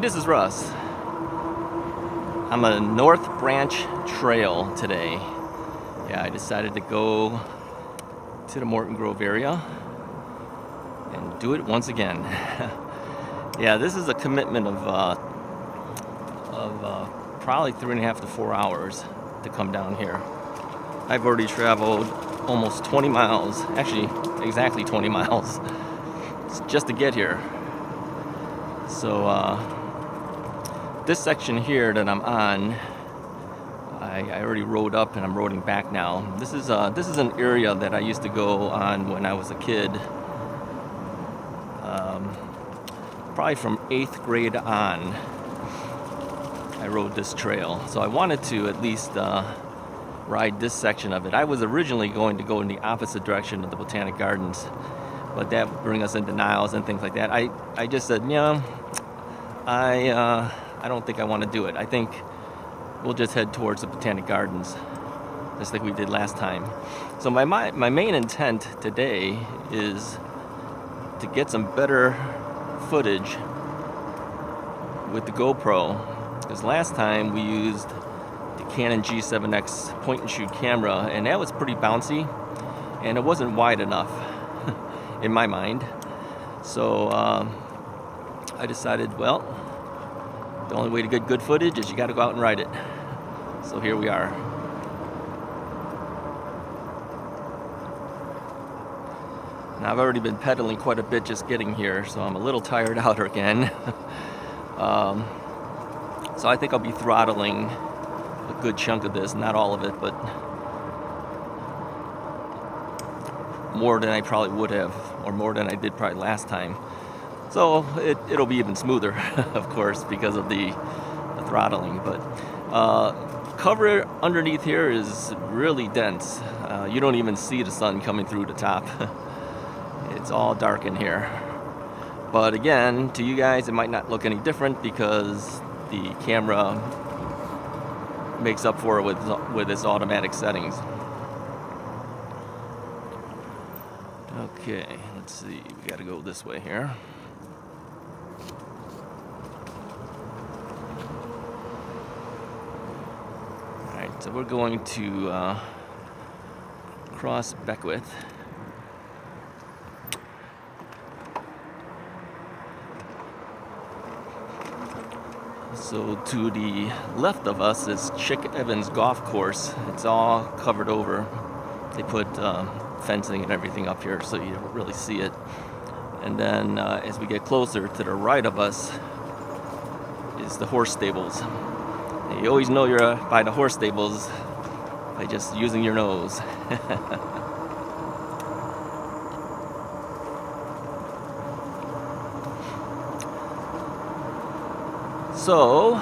this is Russ. I'm on a North Branch Trail today. Yeah, I decided to go to the Morton Grove area and do it once again. Yeah, this is a commitment of probably 3.5 to 4 hours to come down here. I've already traveled almost 20 miles, actually exactly 20 miles, just to get here. So this section here that I'm on, I already rode up and I'm roding back now. This is an area that I used to go on when I was a kid. Probably from 8th grade on, I rode this trail. So I wanted to at least ride this section of it. I was originally going to go in the opposite direction of the Botanic Gardens, but that would bring us into Niles and things like that. I just said, I don't think I want to do it. I think we'll just head towards the Botanic Gardens, just like we did last time. So my main intent today is to get some better footage with the GoPro, because last time we used the Canon G7X point-and-shoot camera, and that was pretty bouncy, and it wasn't wide enough in my mind. So I decided, well, the only way to get good footage is you got to go out and ride it. So here we are. Now I've already been pedaling quite a bit just getting here, so I'm a little tired out again. So I think I'll be throttling a good chunk of this, not all of it, but more than I probably would have, or more than I did probably last time. So it'll be even smoother, of course, because of the throttling. But cover underneath here is really dense. You don't even see the sun coming through the top. It's all dark in here. But again, to you guys, it might not look any different because the camera makes up for it with its automatic settings. Okay, let's see. We got to go this way here. All right, so we're going to cross Beckwith. So to the left of us is Chick Evans Golf Course. It's all covered over. They put fencing and everything up here so you don't really see it. And then as we get closer, to the right of us is the horse stables. And you always know you're by the horse stables by just using your nose. So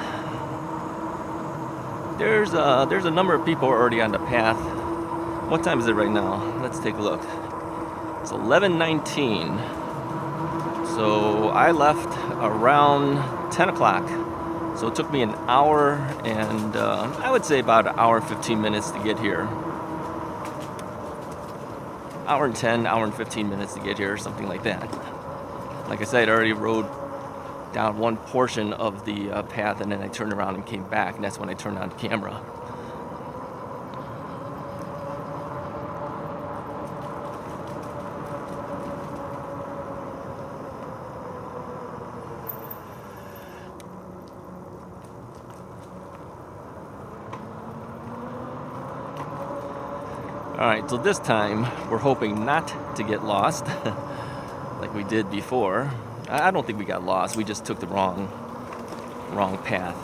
there's a number of people already on the path. What time is it right now? Let's take a look. It's 11:19. So I left around 10 o'clock. So it took me an hour and I would say about an hour and 15 minutes to get here. Hour and 10, hour and 15 minutes to get here, something like that. Like I said, I already rode down one portion of the path, and then I turned around and came back, and that's when I turned on the camera. Alright, so this time we're hoping not to get lost like we did before. I don't think we got lost. We just took the wrong path.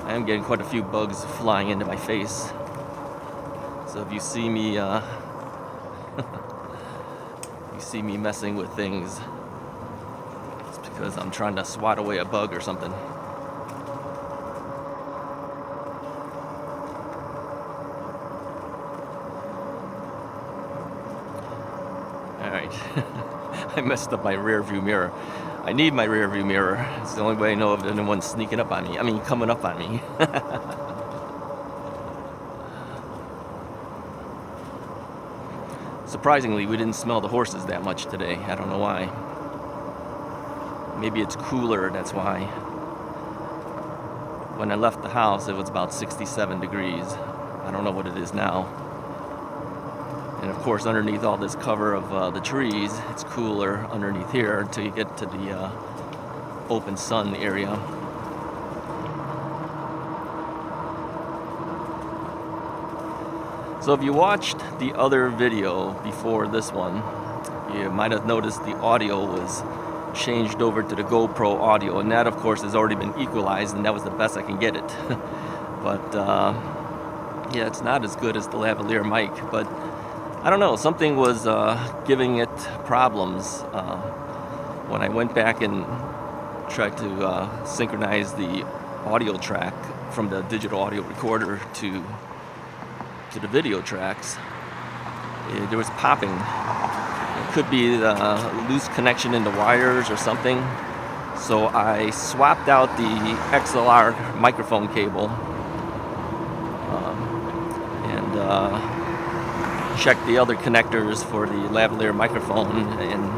I am getting quite a few bugs flying into my face. So if you see me, messing with things, it's because I'm trying to swat away a bug or something. I messed up my rear view mirror. I need my rear view mirror. It's the only way I know if anyone's sneaking up on me. I mean, coming up on me. Surprisingly, we didn't smell the horses that much today. I don't know why. Maybe it's cooler, that's why. When I left the house, it was about 67 degrees. I don't know what it is now. And of course, underneath all this cover of the trees, it's cooler underneath here until you get to the open sun area. So if you watched the other video before this one, you might have noticed the audio was changed over to the GoPro audio, and that of course has already been equalized, and that was the best I can get it. But yeah, it's not as good as the lavalier mic, but I don't know, something was giving it problems when I went back and tried to synchronize the audio track from the digital audio recorder to the video tracks. There was popping. It could be the loose connection in the wires or something. So I swapped out the XLR microphone cable and checked the other connectors for the lavalier microphone and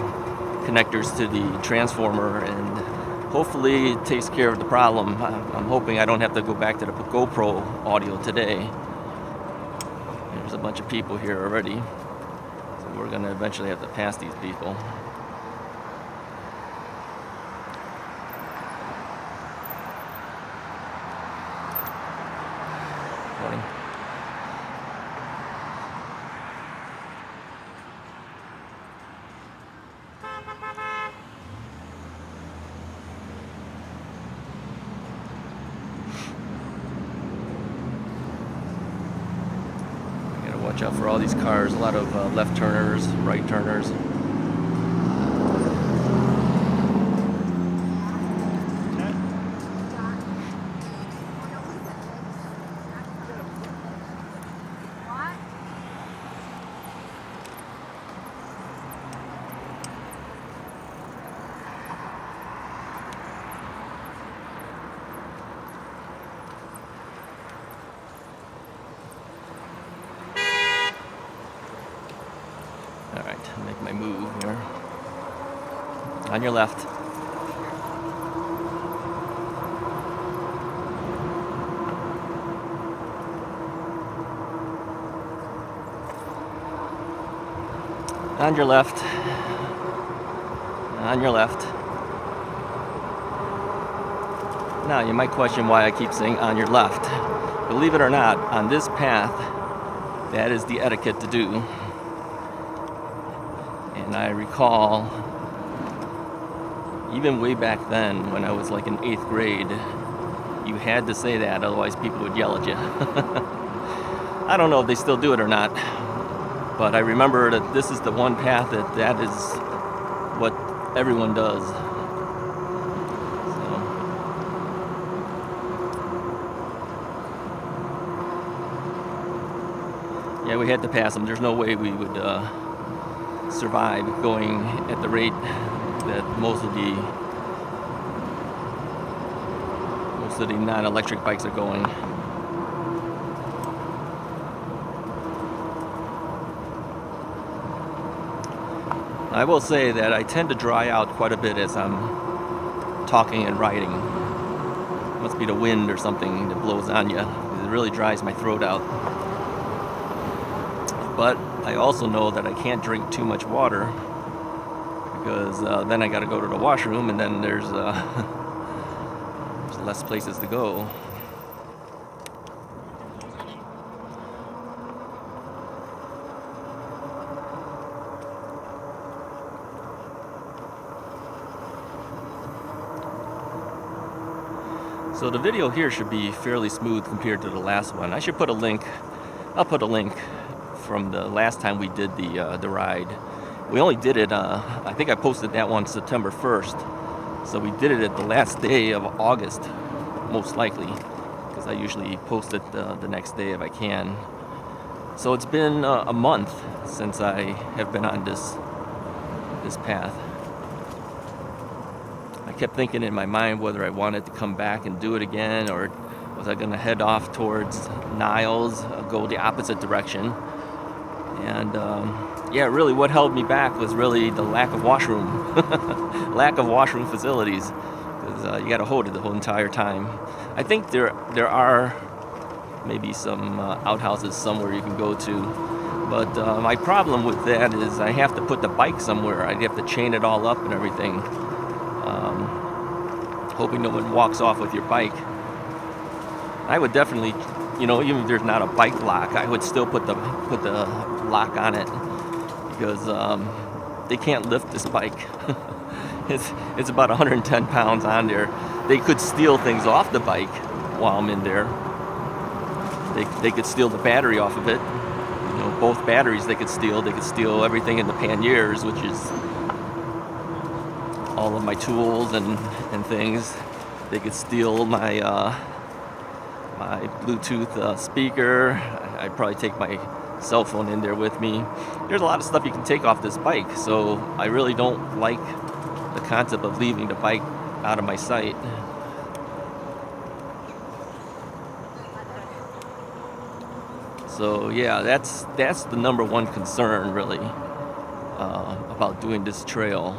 connectors to the transformer, and hopefully it takes care of the problem. I'm hoping I don't have to go back to the GoPro audio today. There's a bunch of people here already. We're going to eventually have to pass these people. Morning. Watch out for all these cars, a lot of left turners, right turners. Alright, make my move here. On your left. On your left. On your left. Now, you might question why I keep saying on your left. Believe it or not, on this path, that is the etiquette to do. And I recall, even way back then, when I was like in 8th grade, you had to say that, otherwise people would yell at you. I don't know if they still do it or not, but I remember that this is the one path that is what everyone does. So. Yeah, we had to pass them. There's no way we would survive going at the rate that most of the non-electric bikes are going. I will say that I tend to dry out quite a bit as I'm talking and riding. It must be the wind or something that blows on you. It really dries my throat out. But I also know that I can't drink too much water because then I got to go to the washroom, and then there's less places to go. So the video here should be fairly smooth compared to the last one. I should put a link. I'll put a link from the last time we did the ride. We only did it, I think I posted that one September 1st. So we did it at the last day of August, most likely, because I usually post it the next day if I can. So it's been a month since I have been on this path. I kept thinking in my mind whether I wanted to come back and do it again, or was I going to head off towards Niles, go the opposite direction. And yeah, really what held me back was really the lack of washroom, lack of washroom facilities. Because you got to hold it the whole entire time. I think there are maybe some outhouses somewhere you can go to, but my problem with that is I have to put the bike somewhere. I'd have to chain it all up and everything, hoping no one walks off with your bike. I would definitely, even if there's not a bike lock, I would still put the lock on it, because they can't lift this bike. It's about 110 pounds on there. They could steal things off the bike while I'm in there. They could steal the battery off of it. Both batteries they could steal. They could steal everything in the panniers, which is all of my tools and things. They could steal my my Bluetooth speaker. I'd probably take my cell phone in there with me. There's a lot of stuff you can take off this bike, so I really don't like the concept of leaving the bike out of my sight. So yeah, that's the number one concern really about doing this trail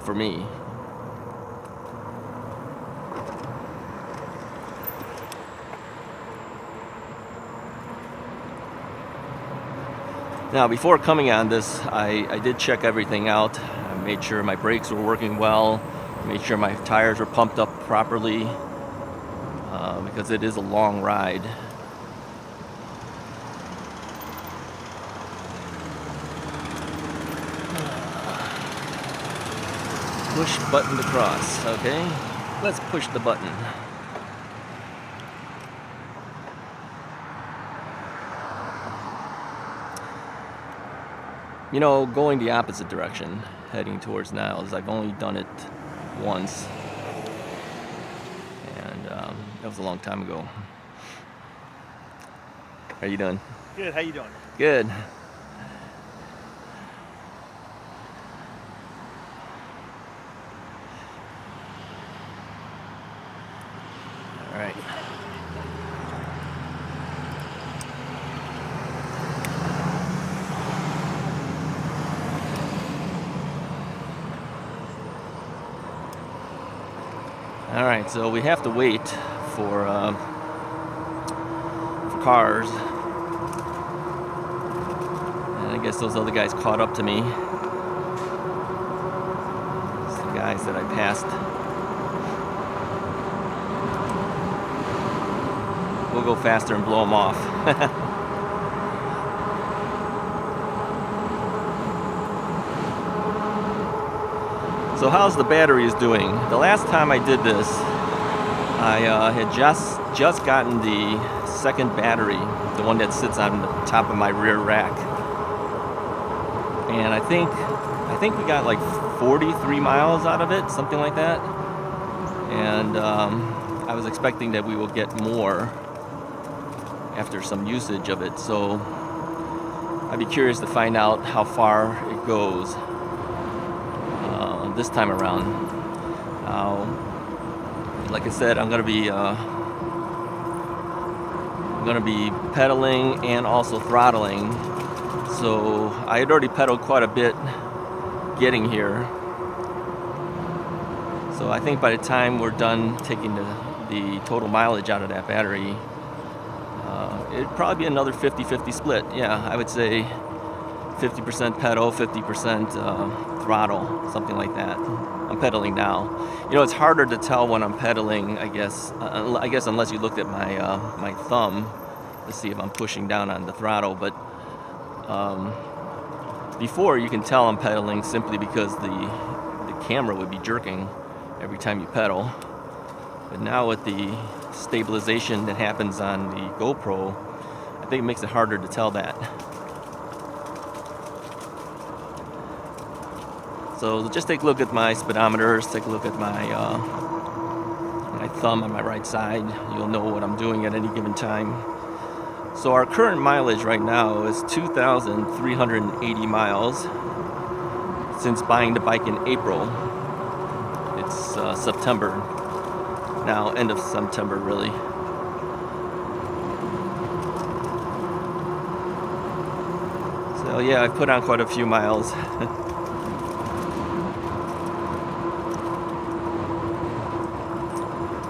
for me. Now, before coming on this, I did check everything out. I made sure my brakes were working well, made sure my tires were pumped up properly, because it is a long ride. Push button to cross, okay? Let's push the button. Going the opposite direction, heading towards Niles, I've only done it once, and that was a long time ago. How you doing? Good, how you doing? Good. All right. All right, so we have to wait for cars, and I guess those other guys caught up to me. It's the guys that I passed. We'll go faster and blow them off. So how's the batteries doing? The last time I did this, I had just gotten the second battery, the one that sits on the top of my rear rack, and I think we got like 43 miles out of it, something like that. And I was expecting that we will get more after some usage of it, so I'd be curious to find out how far it goes this time around. Like I said, I'm gonna be pedaling and also throttling. So I had already pedaled quite a bit getting here. So I think by the time we're done taking the total mileage out of that battery, it'd probably be another 50-50 split. Yeah, I would say 50% pedal, 50% throttle, something like that. I'm pedaling now. It's harder to tell when I'm pedaling, I guess unless you looked at my thumb to see if I'm pushing down on the throttle. But before, you can tell I'm pedaling simply because the camera would be jerking every time you pedal. But now with the stabilization that happens on the GoPro, I think it makes it harder to tell that. So just take a look at my speedometers, take a look at my thumb on my right side. You'll know what I'm doing at any given time. So our current mileage right now is 2,380 miles since buying the bike in April. It's September now, end of September really. So So yeah, I've put on quite a few miles.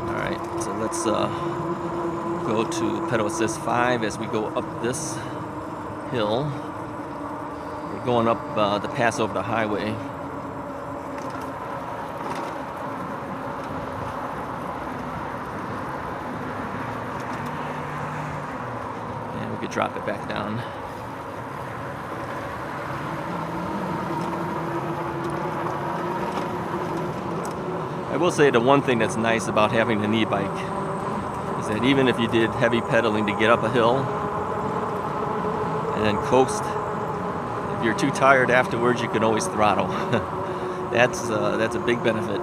Alright, so let's go to pedal assist 5 as we go up this hill. We're going up the pass over the highway. And we could drop it back down. I will say the one thing that's nice about having an e-bike is that even if you did heavy pedaling to get up a hill and then coast, if you're too tired afterwards, you can always throttle. That's a big benefit.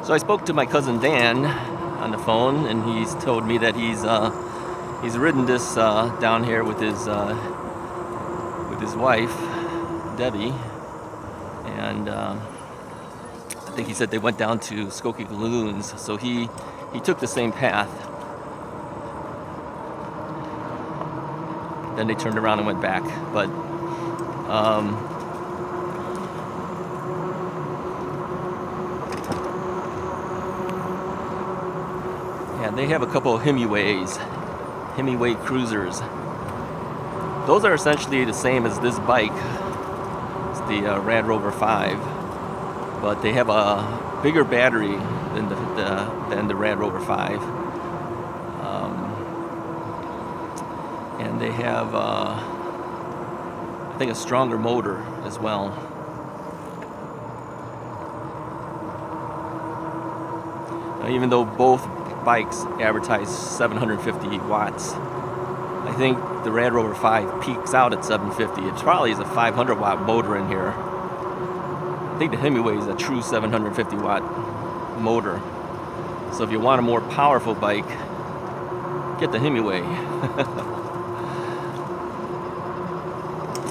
So I spoke to my cousin Dan on the phone, and he's told me that he's ridden this down here with his wife, Debbie, and I think he said they went down to Skokie Lagoons, so he took the same path. Then they turned around and went back, but yeah, they have a couple of Hemiway cruisers. Those are essentially the same as this bike. It's the Rad Rover 5, but they have a bigger battery than the Rad Rover 5, and they have I think a stronger motor as well. Now, even though both bikes advertise 750 watts, I think the Rad Rover 5 peaks out at 750. It probably is a 500 watt motor in here. I think the Hemiway is a true 750 watt motor. So if you want a more powerful bike, get the Hemiway.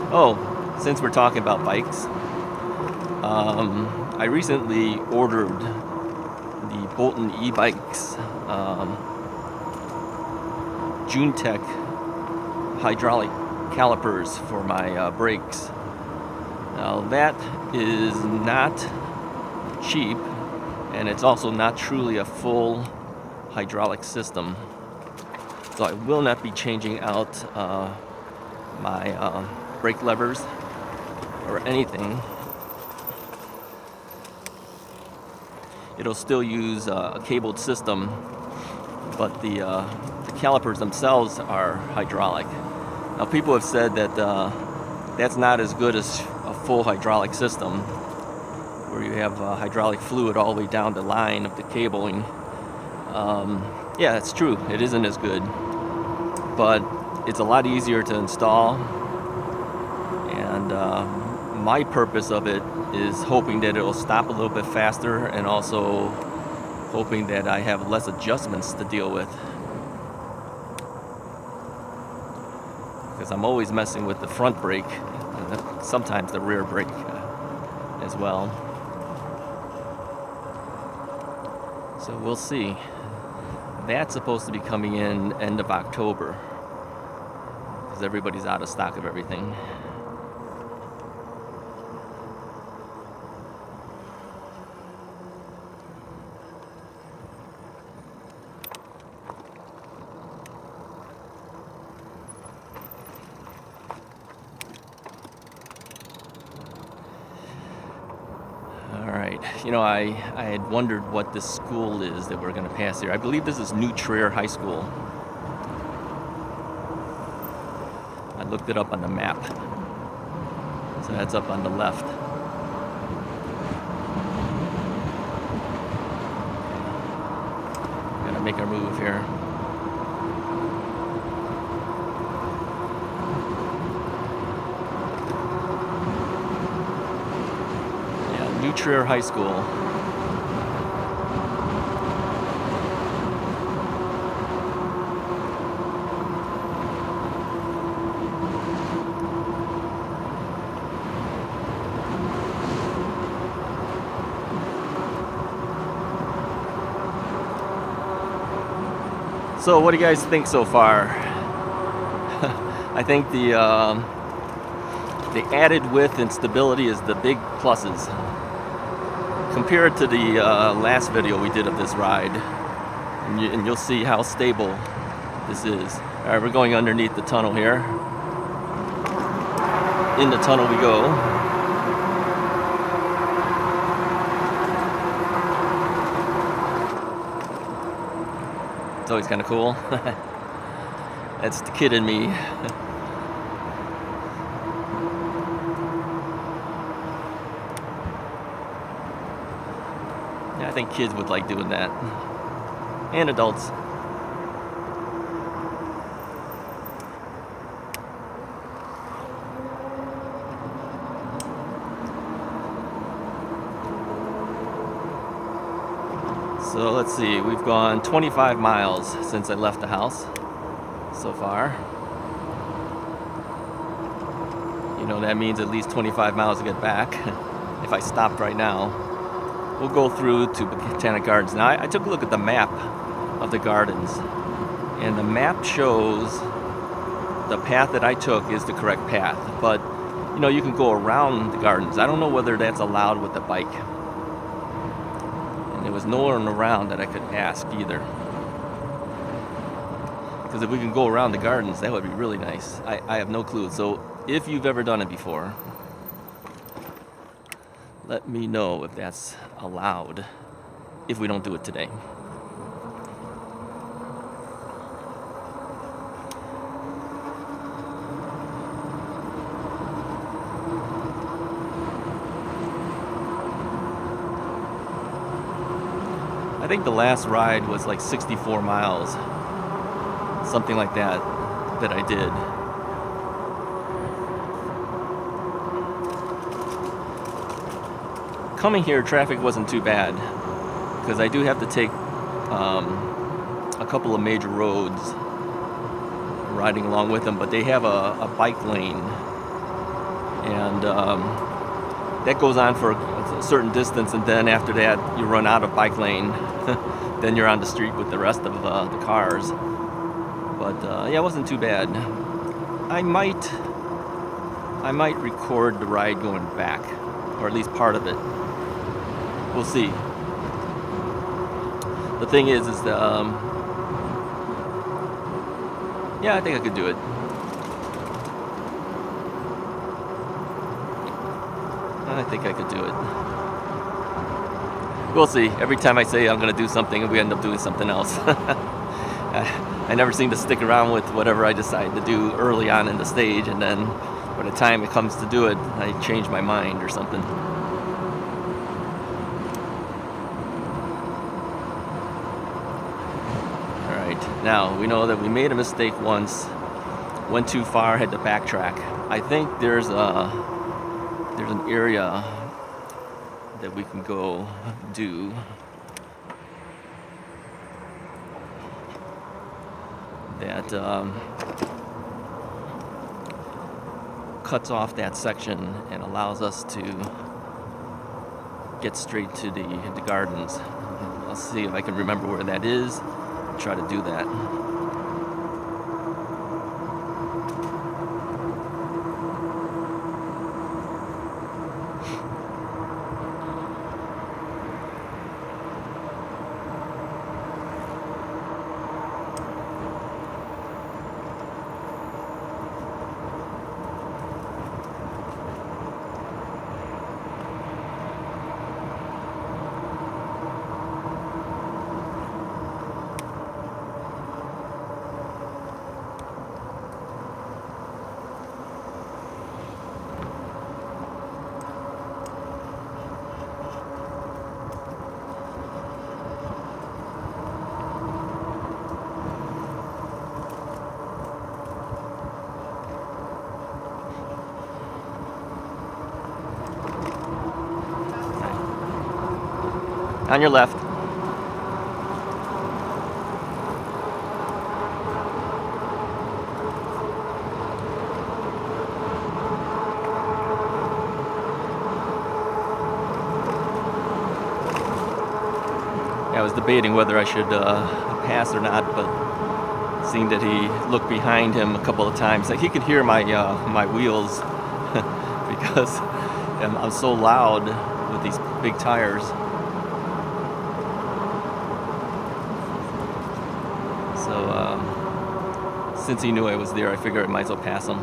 Oh, since we're talking about bikes, I recently ordered the Bolton e-bikes June Tech hydraulic calipers for my brakes. Now that is not cheap, and it's also not truly a full hydraulic system. So I will not be changing out my brake levers or anything. It'll still use a cabled system, but the calipers themselves are hydraulic. Now, people have said that that's not as good as a full hydraulic system, where you have hydraulic fluid all the way down the line of the cabling. Yeah, that's true. It isn't as good, but it's a lot easier to install. And my purpose of it is hoping that it'll stop a little bit faster, and also hoping that I have less adjustments to deal with. Because I'm always messing with the front brake, and sometimes the rear brake as well. So we'll see. That's supposed to be coming in end of October, because everybody's out of stock of everything. You know, I had wondered what this school is that we're going to pass here. I believe this is New Trier High School. I looked it up on the map. So that's up on the left. Gotta make a move here. New Trier High School. So what do you guys think so far? I think the added width and stability is the big pluses. Compare it to the last video we did of this ride, and you'll see how stable this is. All right, we're going underneath the tunnel here. In the tunnel we go. It's always kind of cool. That's the kid in me. Yeah, I think kids would like doing that. And adults. So let's see, we've gone 25 miles since I left the house so far. You know, that means at least 25 miles to get back if I stopped right now. We'll go through to Botanic Gardens. Now, I took a look at the map of the gardens, and the map shows the path that I took is the correct path. But, you know, you can go around the gardens. I don't know whether that's allowed with the bike. There was no one around that I could ask either. Because if we can go around the gardens, that would be really nice. I have no clue. So if you've ever done it before, let me know if that's allowed if we don't do it today. I think the last ride was like 64 miles, something like that I did. Coming here, traffic wasn't too bad, because I do have to take a couple of major roads riding along with them, but they have a bike lane, and that goes on for a certain distance, and then after that you run out of bike lane. Then you're on the street with the rest of the cars. But yeah, it wasn't too bad. I might record the ride going back, or at least part of it. We'll see. The thing is yeah, I think I could do it. I think I could do it. We'll see. Every time I say I'm going to do something, we end up doing something else. I never seem to stick around with whatever I decide to do early on in the stage, and then by the time it comes to do it, I change my mind or something. All right. Now, we know that we made a mistake once, went too far, had to backtrack. I think there's an area that we can go do. That cuts off that section and allows us to get straight to the gardens. I'll see if I can remember where that is. Try to do that. On your left. I was debating whether I should pass or not, but Seeing that he looked behind him a couple of times. Like he could hear my my wheels because I'm so loud with these big tires. So since he knew I was there, I figured I might as well pass him.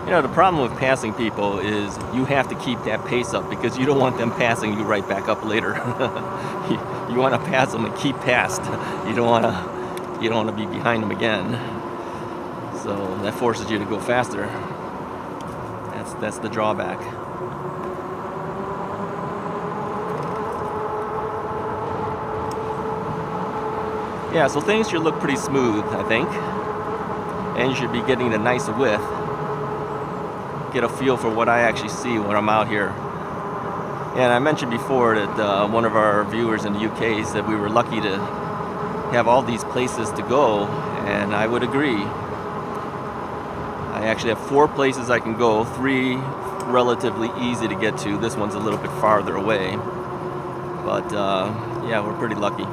You know, the problem with passing people is you have to keep that pace up because you don't want them passing you right back up later. you want to pass them and keep past. You don't want to be behind them again. So that forces you to go faster. That's the drawback. Yeah, so things should look pretty smooth, I think. And you should be getting a nice width. Get a feel for what I actually see when I'm out here. And I mentioned before that one of our viewers in the UK said we were lucky to have all these places to go, and I would agree. I actually have 4 places I can go, 3 relatively easy to get to. This one's a little bit farther away, but yeah, we're pretty lucky.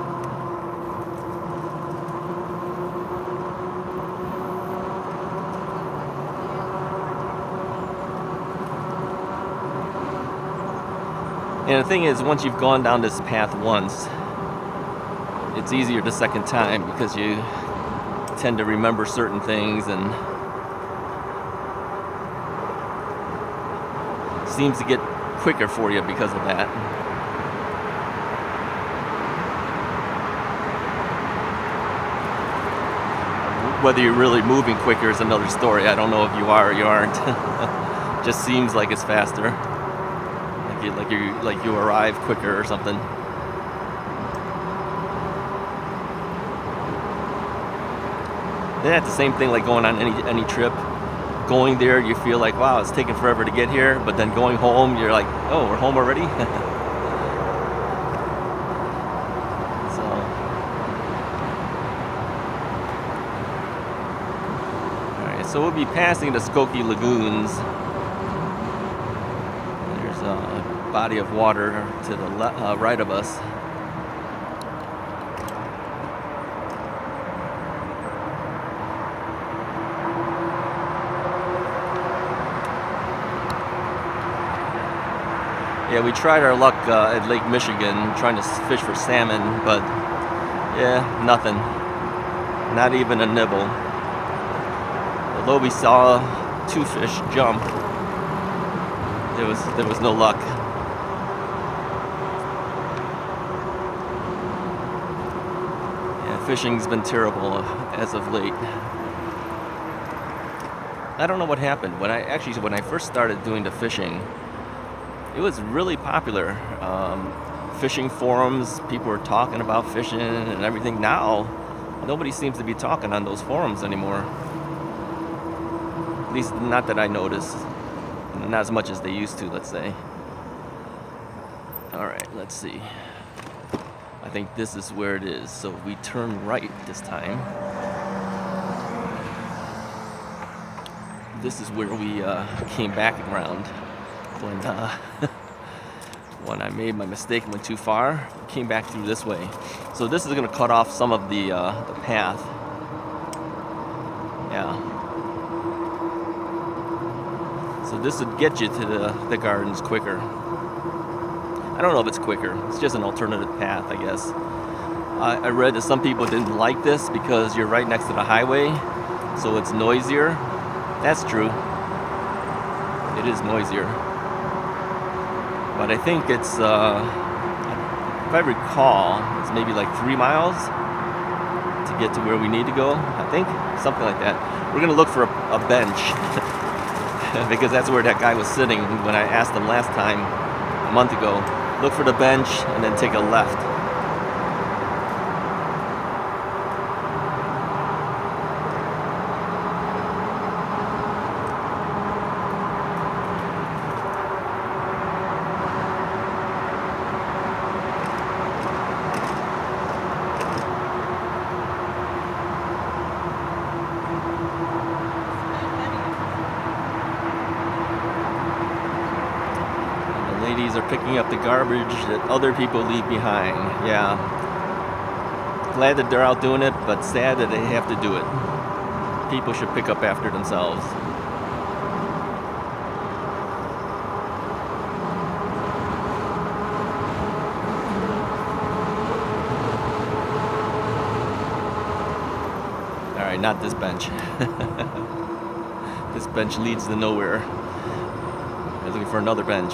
And the thing is, once you've gone down this path once, it's easier the second time because you tend to remember certain things and seems to get quicker for you because of that. Whether you're really moving quicker is another story. I don't know if you are or you aren't. Just seems like it's faster. Like you arrive quicker or something. Yeah, it's the same thing like going on any trip. Going there, you feel like, wow, it's taking forever to get here, but then going home, you're like, oh, we're home already? Alright, so we'll be passing the Skokie Lagoons. There's a body of water to the right of us. Yeah, we tried our luck at Lake Michigan trying to fish for salmon, but yeah, nothing. Not even a nibble. Although we saw 2 fish jump, there was no luck. Yeah, fishing's been terrible as of late. I don't know what happened. When I first started doing the fishing, it was really popular. Fishing forums, people were talking about fishing and everything. Now, nobody seems to be talking on those forums anymore. At least not that I noticed. Not as much as they used to, let's say. Alright, let's see. I think this is where it is. So we turn right this time. This is where we came back around. When I made my mistake and went too far, came back through this way. So this is going to cut off some of the path. Yeah. So this would get you to the gardens quicker. I don't know if it's quicker. It's just an alternative path, I guess. I read that some people didn't like this because you're right next to the highway, so it's noisier. That's true. It is noisier. But I think it's, if I recall, it's maybe like 3 miles to get to where we need to go, I think. Something like that. We're going to look for a bench because that's where that guy was sitting when I asked him last time, a month ago. Look for the bench and then take a left. ladies are picking up the garbage that other people leave behind. Yeah. Glad that they're out doing it, but sad that they have to do it. People should pick up after themselves. Alright, not this bench. This bench leads to nowhere. I'm looking for another bench.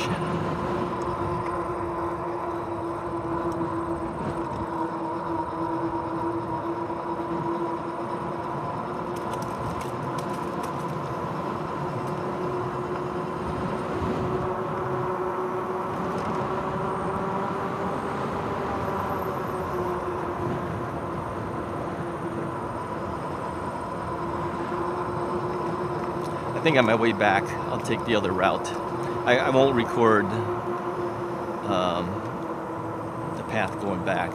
I think on my way back, I'll take the other route. I won't record the path going back.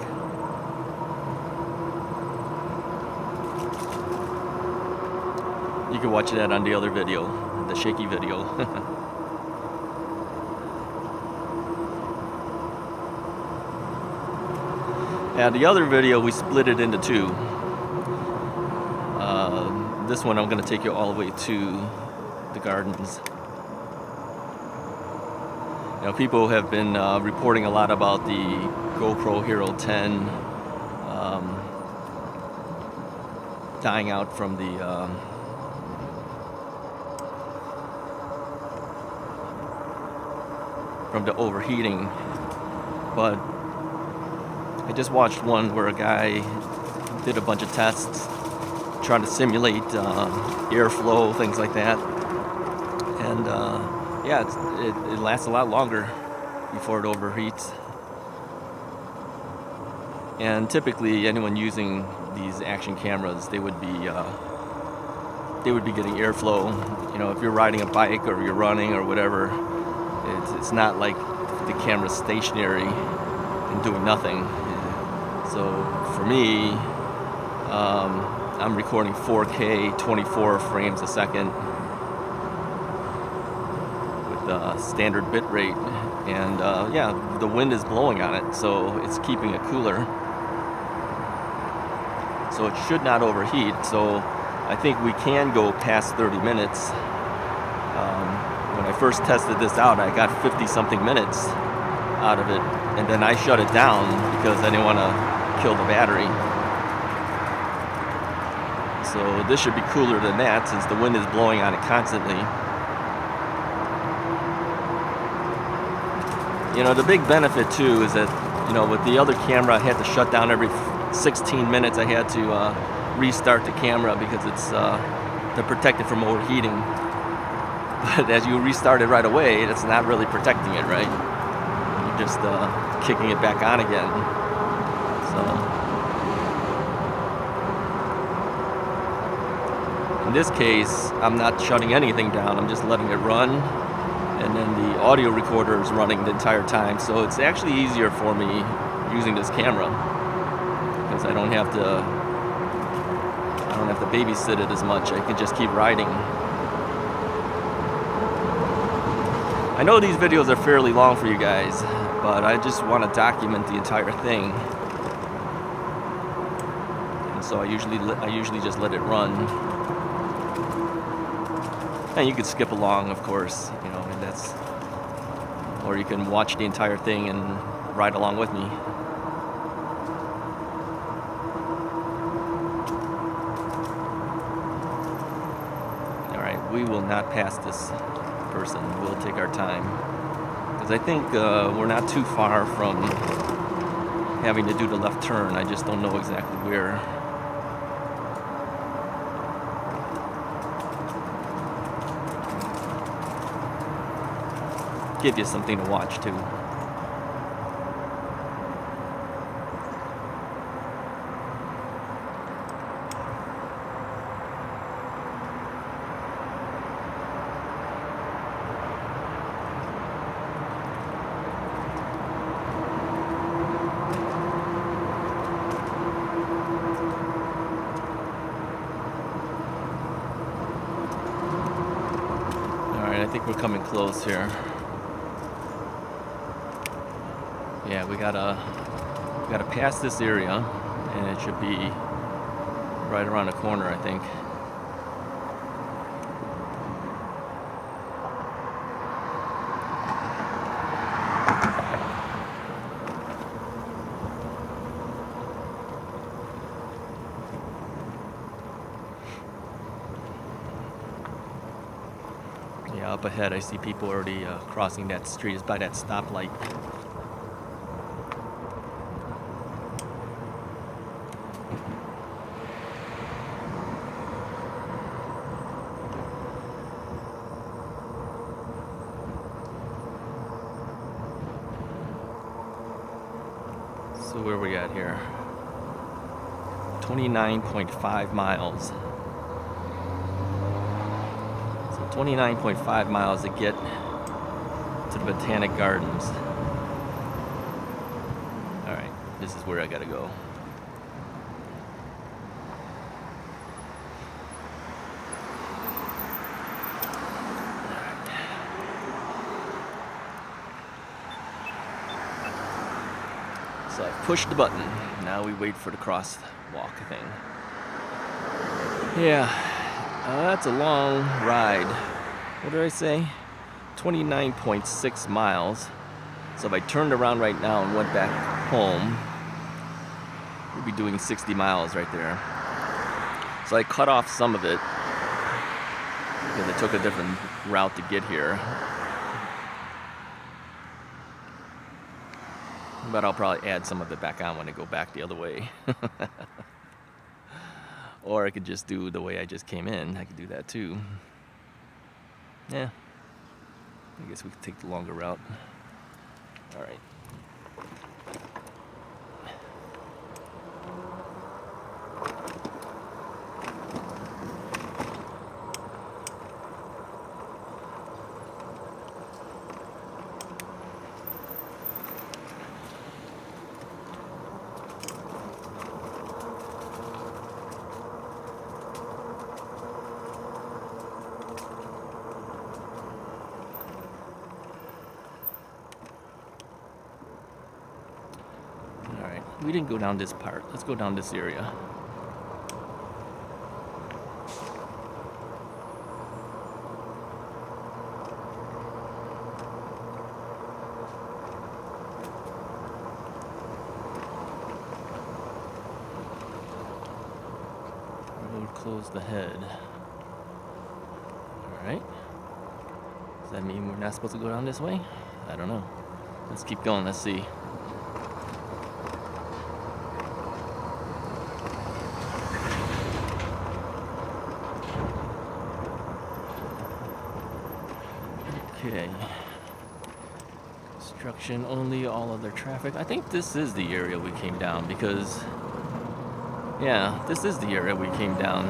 You can watch that on the other video, the shaky video. Now the other video, we split it into two. This one I'm going to take you all the way to the gardens. You know, people have been reporting a lot about the GoPro Hero 10 dying out from the overheating, but I just watched one where a guy did a bunch of tests trying to simulate airflow, things like that. And yeah, it lasts a lot longer before it overheats. And typically, anyone using these action cameras, they would be getting airflow. You know, if you're riding a bike or you're running or whatever, it's not like the camera's stationary and doing nothing. So for me, I'm recording 4K, 24 frames a second. Standard bit rate, and yeah, the wind is blowing on it, so it's keeping it cooler, so it should not overheat. So I think we can go past 30 minutes. When I first tested this out, I got 50 something minutes out of it, and then I shut it down because I didn't want to kill the battery. So this should be cooler than that since the wind is blowing on it constantly. You know, the big benefit too is that, you know, with the other camera I had to shut down every 16 minutes. I had to restart the camera because it's to protect it from overheating. But as you restart it right away, it's not really protecting it, right? You're just kicking it back on again. So in this case, I'm not shutting anything down. I'm just letting it run. And then the audio recorder is running the entire time, so it's actually easier for me using this camera because I don't have to babysit it as much. I can just keep riding. I know these videos are fairly long for you guys, but I just want to document the entire thing, and so I usually just let it run. And you could skip along, of course, you know, and or you can watch the entire thing and ride along with me. All right, we will not pass this person. We'll take our time because I think we're not too far from having to do the left turn. I just don't know exactly where. Give you something to watch too. All right, I think we're coming close here. Yeah, we gotta pass this area, and it should be right around the corner, I think. Yeah, up ahead I see people already crossing that street. It's by that stoplight. So where are we at here? 29.5 miles. So 29.5 miles to get to the Botanic Gardens. Alright, this is where I gotta go. So I pushed the button. Now we wait for the crosswalk thing. Yeah, that's a long ride. What did I say? 29.6 miles. So if I turned around right now and went back home, we'd be doing 60 miles right there. So I cut off some of it because I took a different route to get here. But I'll probably add some of it back on when I go back the other way. Or I could just do the way I just came in. I could do that too. Yeah. I guess we could take the longer route. Alright. We didn't go down this part. Let's go down this area. Road closed ahead. Alright. Does that mean we're not supposed to go down this way? I don't know. Let's keep going. Let's see. Okay. Construction only, all other traffic. I think this is the area we came down because, yeah, this is the area we came down.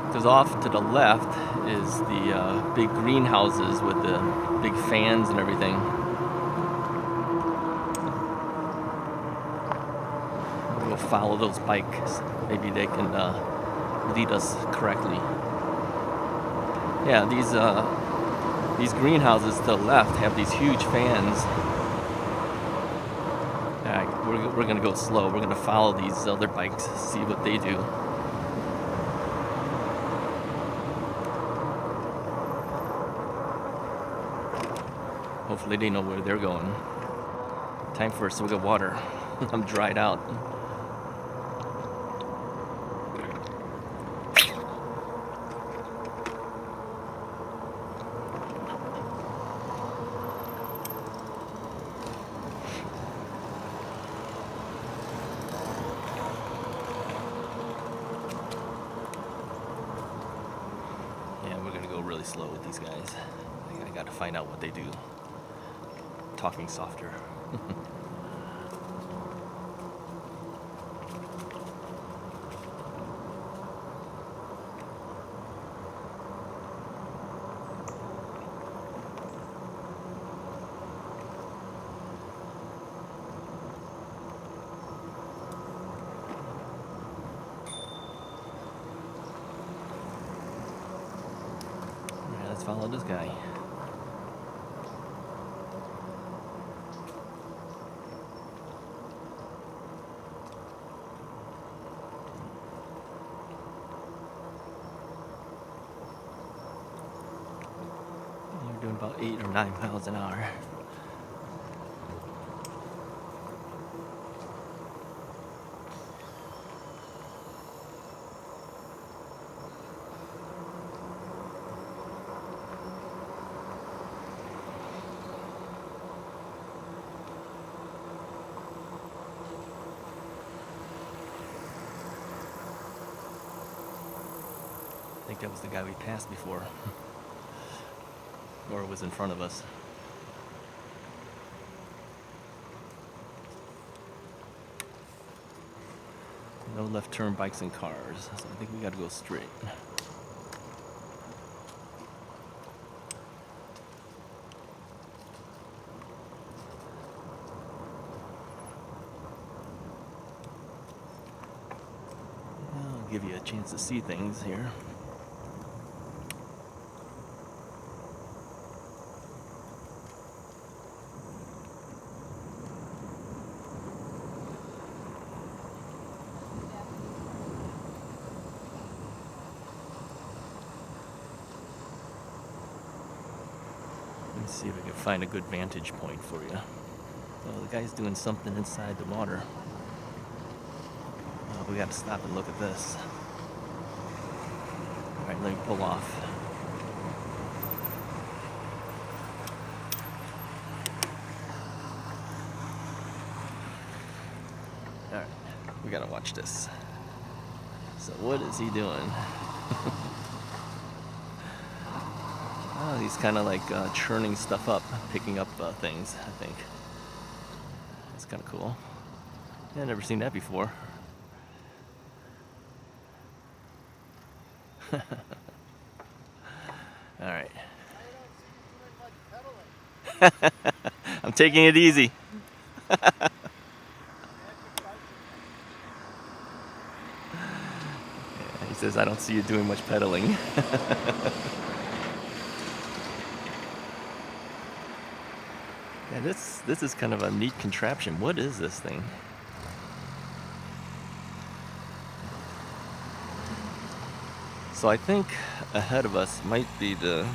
Because off to the left is the big greenhouses with the big fans and everything. We'll follow those bikes. Maybe they can lead us correctly. Yeah, these greenhouses to the left have these huge fans. Alright, we're gonna go slow. We're gonna follow these other bikes, see what they do. Hopefully they know where they're going. Time for a swig of water. I'm dried out. Really slow with these guys. I gotta find out what they do. Talking softer. Let's follow this guy. doing about 8 or 9 miles an hour. I think that was the guy we passed before. Or it was in front of us. No left turn bikes and cars, so I think we gotta go straight. I'll give you a chance to see things here. Let's see if we can find a good vantage point for you. Oh, the guy's doing something inside the water. Oh, we got to stop and look at this. All right, let me pull off. All right, we got to watch this. So what is he doing? Oh, he's kind of like churning stuff up, picking up things, I think. That's kind of cool. Yeah, I've never seen that before. All right. I'm taking it easy. Yeah, he says, I don't see you doing much pedaling. Yeah, this is kind of a neat contraption. What is this thing? So I think ahead of us might be the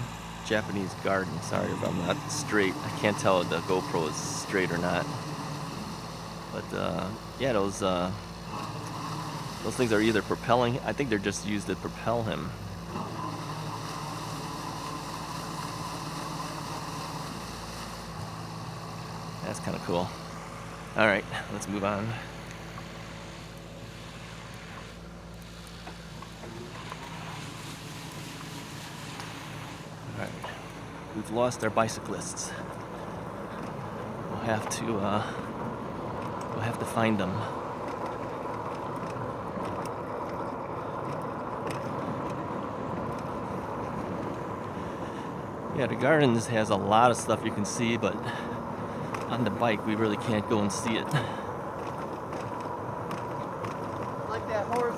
Japanese garden. Sorry if I'm not straight. I can't tell if the GoPro is straight or not. But yeah, those things are either propelling. I think they're just used to propel him. That's kind of cool. All right, let's move on. All right, we've lost our bicyclists. We'll have to find them. Yeah, the gardens has a lot of stuff you can see, but on the bike, we really can't go and see it. Like that horse.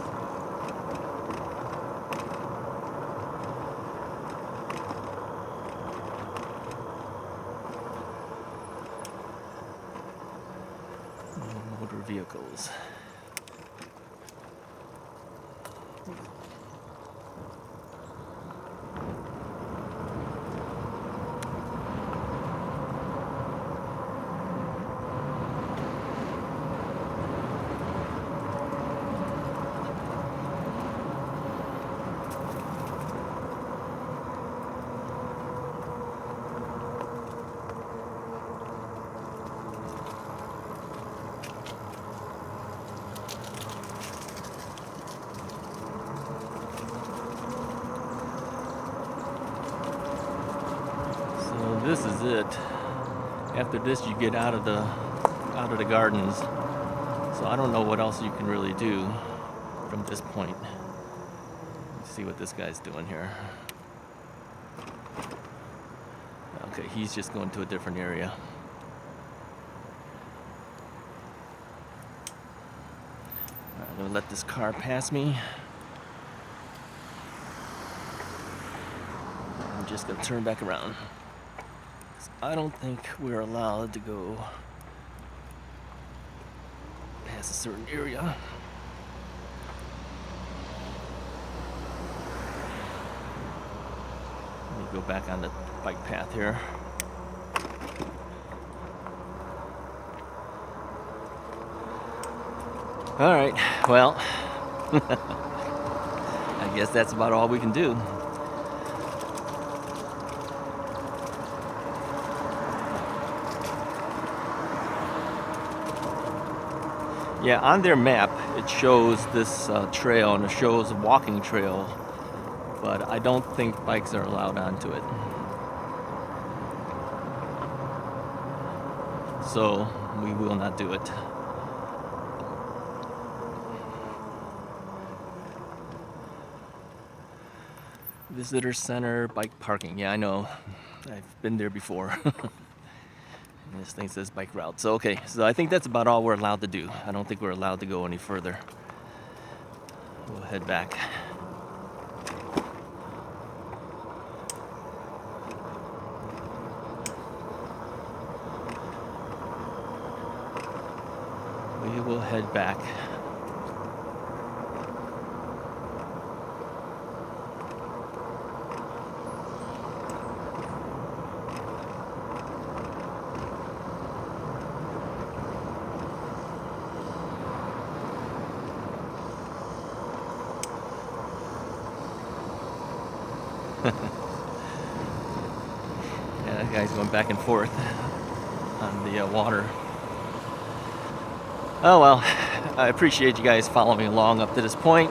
Motor vehicles. This is it. After this, you get out of the gardens. So I don't know what else you can really do from this point. Let's see what this guy's doing here. Okay, he's just going to a different area. All right, I'm gonna let this car pass me. I'm just gonna turn back around. I don't think we're allowed to go past a certain area. Let me go back on the bike path here. All right, well, I guess that's about all we can do. Yeah, on their map, it shows this trail, and it shows a walking trail, but I don't think bikes are allowed onto it. So we will not do it. Visitor center, bike parking. Yeah, I know. I've been there before. And this thing says bike route. So, okay. So I think that's about all we're allowed to do. I don't think we're allowed to go any further. We'll head back. We will head back. Yeah, that guy's going back and forth on the water. Oh well, I appreciate you guys following along up to this point.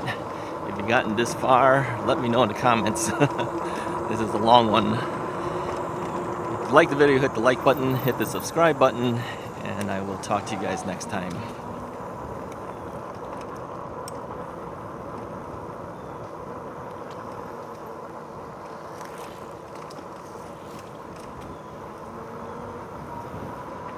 If you've gotten this far, let me know in the comments. This is a long one. If you like the video, hit the like button, hit the subscribe button, and I will talk to you guys next time.